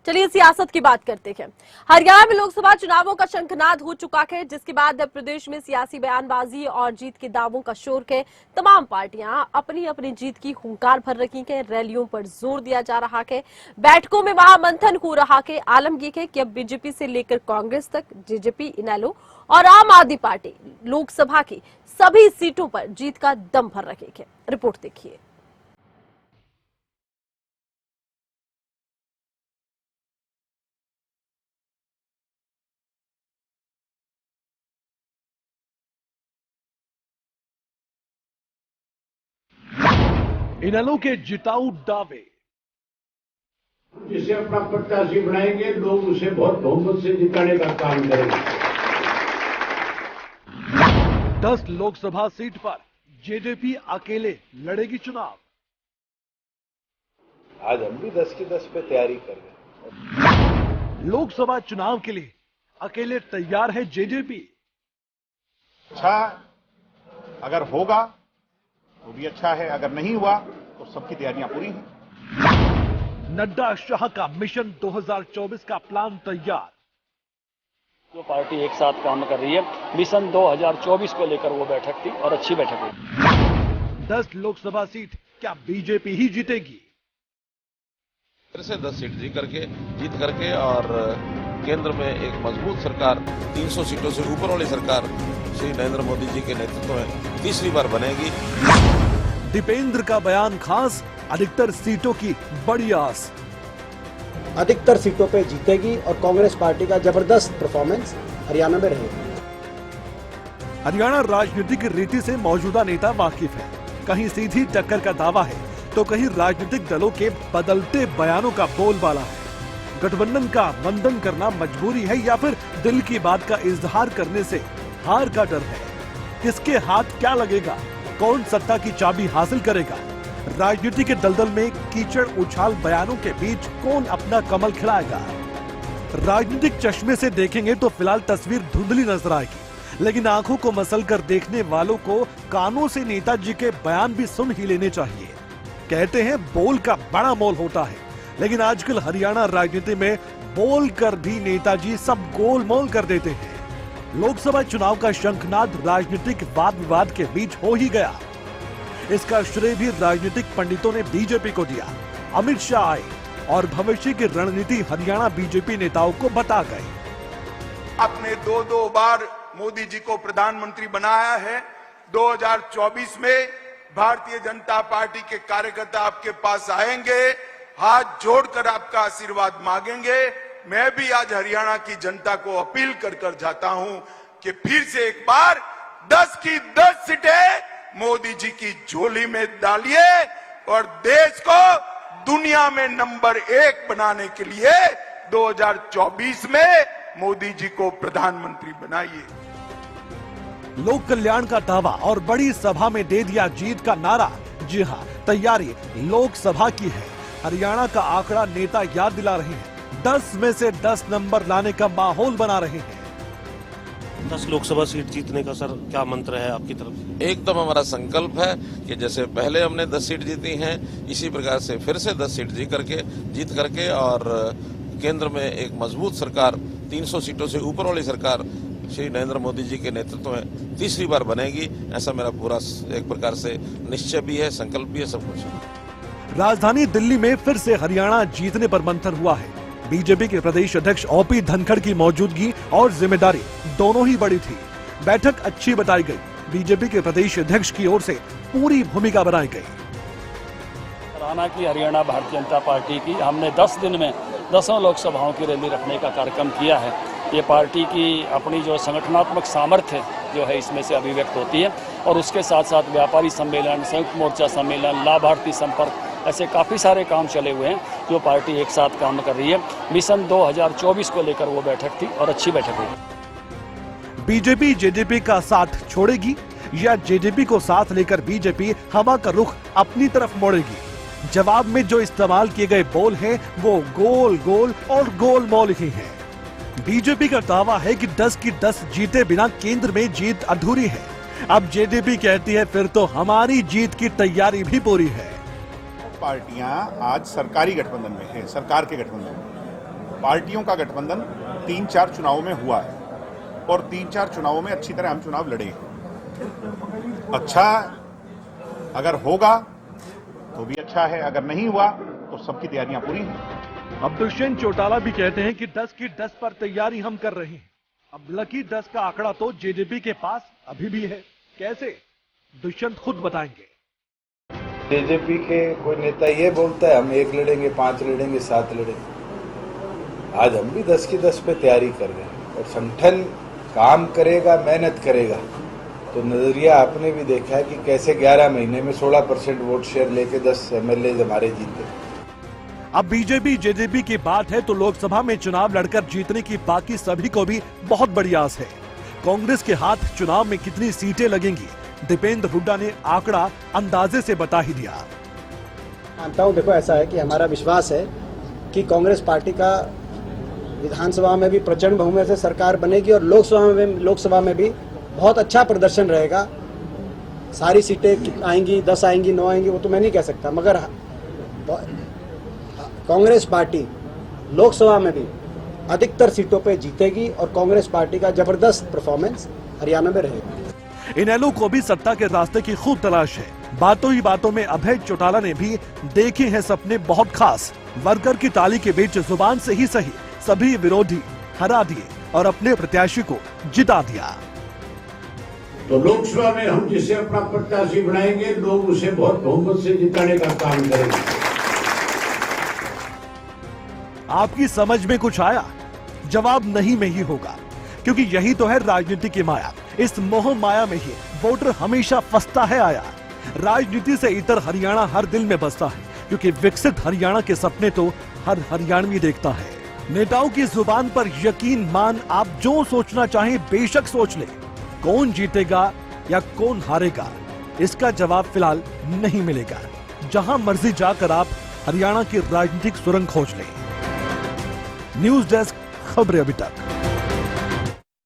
चलिए सियासत की बात करते हैं। हरियाणा में लोकसभा चुनावों का शंखनाद हो चुका है, जिसके बाद अब प्रदेश में सियासी बयानबाजी और जीत के दावों का शोर है। तमाम पार्टियां अपनी अपनी जीत की हुंकार भर रही हैं। रैलियों पर जोर दिया जा रहा है, बैठकों में महामंथन हो रहा है। आलम यह है कि अब बीजेपी से लेकर कांग्रेस तक, जेजेपी, इनेलो और आम आदमी पार्टी लोकसभा की सभी सीटों पर जीत का दम भर रही है। रिपोर्ट देखिए। इनेलो के जिताऊ दावे। जिसे अपना प्रत्याशी बनाएंगे, लोग उसे बहुत बहुमत से जिताने का काम करेंगे। 10 लोकसभा सीट पर जेजेपी अकेले लड़ेगी चुनाव। आज हम भी 10 की 10 पे तैयारी कर रहे हैं। लोकसभा चुनाव के लिए अकेले तैयार है जेजेपी। अच्छा अगर होगा तो भी अच्छा है, अगर नहीं हुआ तो सबकी तैयारियां पूरी हैं। नड्डा शाह का मिशन 2024 का प्लान तैयार। जो पार्टी एक साथ काम कर रही है, मिशन 2024 को लेकर वो बैठक थी और अच्छी बैठक हुई। 10 लोकसभा सीट क्या बीजेपी ही जीतेगी? फिर से 10 सीट जीत करके और केंद्र में एक मजबूत सरकार, 300 सीटों से ऊपर वाली सरकार श्री नरेंद्र मोदी जी के नेतृत्व में तीसरी बार बनेगी। दीपेंद्र का बयान खास, अधिकतर सीटों की बड़ी आस। अधिकतर सीटों पे जीतेगी और कांग्रेस पार्टी का जबरदस्त परफॉर्मेंस हरियाणा में रहेगा। हरियाणा राजनीतिक रीति से मौजूदा नेता वाकिफ है। कहीं सीधी टक्कर का दावा है तो कहीं राजनीतिक दलों के बदलते बयानों का बोलबाला है। गठबंधन का मंथन करना मजबूरी है या फिर दिल की बात का इजहार करने से हार का डर है? किसके हाथ क्या लगेगा? कौन सत्ता की चाबी हासिल करेगा? राजनीति के दलदल में कीचड़ उछाल बयानों के बीच कौन अपना कमल खिलाएगा? राजनीतिक चश्मे से देखेंगे तो फिलहाल तस्वीर धुंधली नजर आएगी, लेकिन आंखों को मसल कर देखने वालों को कानों से नेताजी के बयान भी सुन ही लेने चाहिए। कहते हैं बोल का बड़ा मोल होता है, लेकिन आजकल हरियाणा राजनीति में बोल कर भी नेताजी सब गोलमोल कर देते हैं। लोकसभा चुनाव का शंखनाद राजनीतिक वाद विवाद के बीच हो ही गया। इसका श्रेय भी राजनीतिक पंडितों ने बीजेपी को दिया। अमित शाह आए और भविष्य की रणनीति हरियाणा बीजेपी नेताओं को बता गए। आपने 2 बार मोदी जी को प्रधानमंत्री बनाया है। 2024 में भारतीय जनता पार्टी के कार्यकर्ता आपके पास आएंगे, हाथ जोड़कर आपका आशीर्वाद मांगेंगे। मैं भी आज हरियाणा की जनता को अपील कर जाता हूं कि फिर से एक बार 10 की 10 सीटें मोदी जी की झोली में डालिए और देश को दुनिया में नंबर 1 बनाने के लिए 2024 में मोदी जी को प्रधानमंत्री बनाइए। लोक कल्याण का दावा और बड़ी सभा में दे दिया जीत का नारा। जी हां, तैयारी लोकसभा की है। हरियाणा का आंकड़ा नेता याद दिला रहे हैं। 10 में से 10 नंबर लाने का माहौल बना रहे हैं। 10 लोकसभा सीट जीतने का सर क्या मंत्र है आपकी तरफ से? एकदम हमारा संकल्प है कि जैसे पहले हमने 10 सीट जीती हैं, इसी प्रकार से फिर से 10 सीट जीत करके और केंद्र में एक मजबूत सरकार, 300 सीटों से ऊपर वाली सरकार श्री नरेंद्र मोदी जी के नेतृत्व में तीसरी बार बनेगी। ऐसा मेरा पूरा एक प्रकार से निश्चय भी है, संकल्प भी है, सब कुछ। राजधानी दिल्ली में फिर से हरियाणा जीतने पर मंथन हुआ है। बीजेपी के प्रदेश अध्यक्ष ओपी धनखड़ की मौजूदगी और जिम्मेदारी दोनों ही बड़ी थी। बैठक अच्छी बताई गई। बीजेपी के प्रदेश अध्यक्ष की ओर से पूरी भूमिका बनाई गई। सराहना की हरियाणा भारतीय जनता पार्टी की। हमने 10 दिन में 10 लोकसभाओं की रैली रखने का कार्यक्रम किया है। ये पार्टी की अपनी जो संगठनात्मक सामर्थ्य जो है इसमें से अभिव्यक्त होती है और उसके साथ साथ व्यापारी सम्मेलन, संयुक्त मोर्चा सम्मेलन, लाभार्थी संपर्क, ऐसे काफ़ी सारे काम चले हुए हैं जो पार्टी एक साथ काम कर रही है। मिशन 2024 को लेकर वो बैठक थी और अच्छी बैठक हुई। बीजेपी जेजेपी का साथ छोड़ेगी या जेजेपी को साथ लेकर बीजेपी हवा का रुख अपनी तरफ मोड़ेगी? जवाब में जो इस्तेमाल किए गए बोल हैं वो गोल गोल और गोलमोल ही हैं। बीजेपी का दावा है कि 10 की 10 जीते बिना केंद्र में जीत अधूरी है। अब जेजेपी कहती है फिर तो हमारी जीत की तैयारी भी पूरी है। पार्टियां आज सरकारी गठबंधन में है, सरकार के गठबंधन में। पार्टियों का गठबंधन 3-4 चुनावों में हुआ है और 3-4 चुनावों में अच्छी तरह हम चुनाव लड़े हैं। अच्छा अगर होगा तो भी अच्छा है, अगर नहीं हुआ तो सबकी तैयारियां पूरी हैं। अब दुष्यंत चौटाला भी कहते हैं कि 10 की 10 पर तैयारी हम कर रहे हैं। अब लकी 10 का आंकड़ा तो जेजेपी के पास अभी भी है। कैसे, दुष्यंत खुद बताएंगे। जेजेपी के कोई नेता ये बोलता है हम 1 लड़ेंगे, 5 लड़ेंगे, 7 लड़ेंगे। आज हम भी 10 की 10 पे तैयारी कर रहे हैं और संगठन काम करेगा, मेहनत करेगा तो नजरिया आपने भी देखा है कि कैसे 11 महीने में 16% वोट शेयर लेके 10 एमएलए हमारे जीते। अब बीजेपी जेजेपी की बात है तो लोकसभा में चुनाव लड़कर जीतने की बाकी सभी को भी बहुत बड़ी आस है। कांग्रेस के हाथ चुनाव में कितनी सीटें लगेंगी, दीपेंद्र हुड्डा ने आंकड़ा अंदाजे से बता ही दिया। मानता हूं, देखो ऐसा है कि हमारा विश्वास है कि कांग्रेस पार्टी का विधानसभा में भी प्रचंड बहुमत से सरकार बनेगी और लोकसभा में भी बहुत अच्छा प्रदर्शन रहेगा। सारी सीटें आएंगी, 10 आएंगी, 9 आएंगी, वो तो मैं नहीं कह सकता, मगर कांग्रेस पार्टी लोकसभा में भी अधिकतर सीटों पे जीतेगी और कांग्रेस पार्टी का जबरदस्त परफॉर्मेंस हरियाणा में रहेगा। इनेलो को भी सत्ता के रास्ते की खूब तलाश है। बातों ही बातों में अभय चौटाला ने भी देखे हैं सपने बहुत खास। वर्कर की ताली के बीच जुबान से ही सही सभी विरोधी हरा दिए और अपने प्रत्याशी को जिता दिया। तो लोकसभा में हम जिसे अपना प्रत्याशी बनाएंगे, लोग उसे बहुत बहुमत से जिताने का काम करेंगे। आपकी समझ में कुछ आया? जवाब नहीं में ही होगा, क्योंकि यही तो है राजनीति की माया। इस मोह माया में ही वोटर हमेशा फंसता है आया। राजनीति से इतर हरियाणा हर दिल में बसता है, क्योंकि विकसित हरियाणा के सपने तो हर हरियाणवी देखता है। नेताओं की जुबान पर यकीन मान आप जो सोचना चाहें बेशक सोच ले। कौन जीतेगा या कौन हारेगा, इसका जवाब फिलहाल नहीं मिलेगा। जहां मर्जी जाकर आप हरियाणा की राजनीतिक सुरंग खोज लें। न्यूज़ डेस्क, खबरें अभी तक।